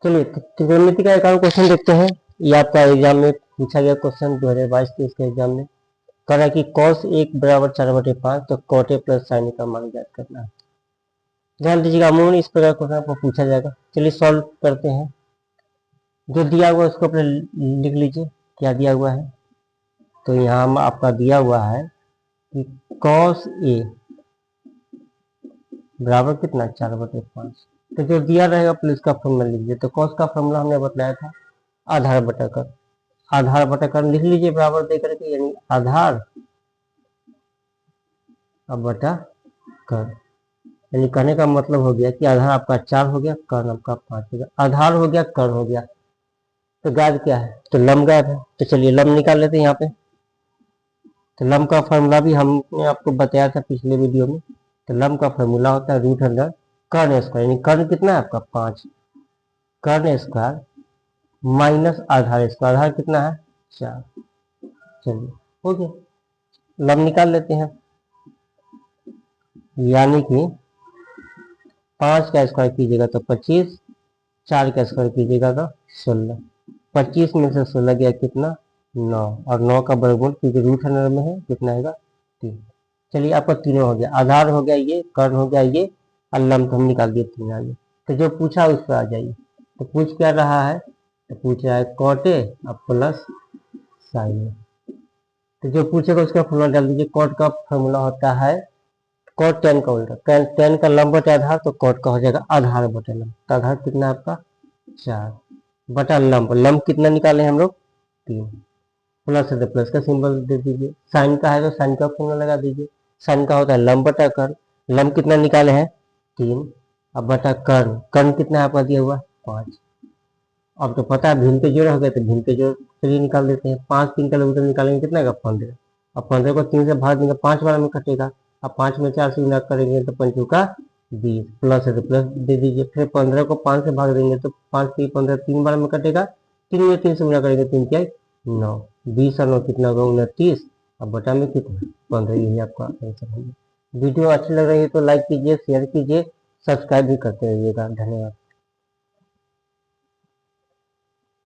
चलिए त्रिकोणमिति का एक और क्वेश्चन देखते हैं। ये आपका एग्जाम में पूछा गया क्वेश्चन 2022-23 के एग्जाम में कह रहा है कि cos 1 बराबर 4/5 तो cot a plus sin a का मान ज्ञात करना है। ध्यान दीजिएगा, अमूमन इस प्रकार क्वेश्चन आपको पूछा जाएगा। चलिए सॉल्व करते हैं। जो दिया हुआ है उसको अपने लिख लीजिए, क्या दिया हुआ है। तो यहाँ आपका दिया हुआ है कि cos a बराबर कितना 4/5। तो जो दिया रहेगा प्लस का फॉर्मूला लीजिए। तो cos का फॉर्मूला हमने बताया था आधार बटा कर। आधार बटा कर लिख लीजिए बराबर दे करके, यानी आधार अब बटा कर। यानी कहने का मतलब हो गया कि आधार आपका 4 हो गया, कर्ण आपका 5 हो गया। आधार हो गया, कर्ण हो गया, तो गायब क्या है, तो लंब गायब है। तो चलिए लंब निकाल लेते हैं यहाँ पे। तो लंब का फॉर्मूला भी हमने आपको बताया था पिछले वीडियो में। तो लंब का फॉर्मूला होता है √अंडर कर्ण स्क्वायर, यानी कर्ण कितना है आपका 5, कर्ण स्क्वायर माइनस आधार स्क्वायर। आधार कितना है 4। चलिए हो गया, लंब निकाल लेते हैं। यानी कि 5 का स्क्वायर कीजिएगा तो 25, 4 का स्क्वायर कीजिएगा तो 16। 25 में से 16 गया कितना 9, और 9 का वर्गमूल क्योंकि √अंडर में है कितना आएगा 3। चलिए आपका तीनों हो गया, आधार हो गया ये, कर्ण हो गया ये, और लंब हम निकाल दिए 3 आ गए। तो जो पूछा उस पर आ जाइए। तो पूछ क्या रहा है, तो पूछ रहा है cot a अब प्लस sin a। तो जो पूछेगा उसका फॉर्मूला डाल दीजिए। cot का फॉर्मूला होता है cot tan का उल्टा, tan का लंब बटे आधार, तो cot का हो जाएगा आधार बटे लंब। तो आधार कितना आपका 4 बटा लंब, लंब कितना निकाले हम लोग 3, प्लस है तो प्लस का सिंबल दे दीजिए। साइन का है तो साइन का फॉर्मूला लगा दीजिए। साइन का होता है लंब बटा कर्ण, लंब कितना निकाले हैं 3, अब बटा कर्ण, कर्ण कितना आपका दिया हुआ 5। अब तो पता है भिन्न के जोड़ हो गए, तो भिन्न के जोड़ चलिए निकाल देते हैं। 5 3 का लघुत्तम निकालेंगे कितना का 15। अब 15 को 3 से भाग देंगे 5 बार में कटेगा। अब 5 में 4 से गुना करेंगे तो 5 का 20, प्लस है तो प्लस दे दीजिए। फिर 15 को 5 से भाग देंगे तो 5 3 15 3 बार में कटेगा। 3 में 3 से गुना करेंगे 3 क्या 9, 20 और 9 कितना होगा 29, अब बटा में कितना 15। यही आपका आंसर होगा। वीडियो अच्छी लग रही है तो लाइक कीजिए, शेयर कीजिए, सब्सक्राइब भी करते रहिएगा। धन्यवाद।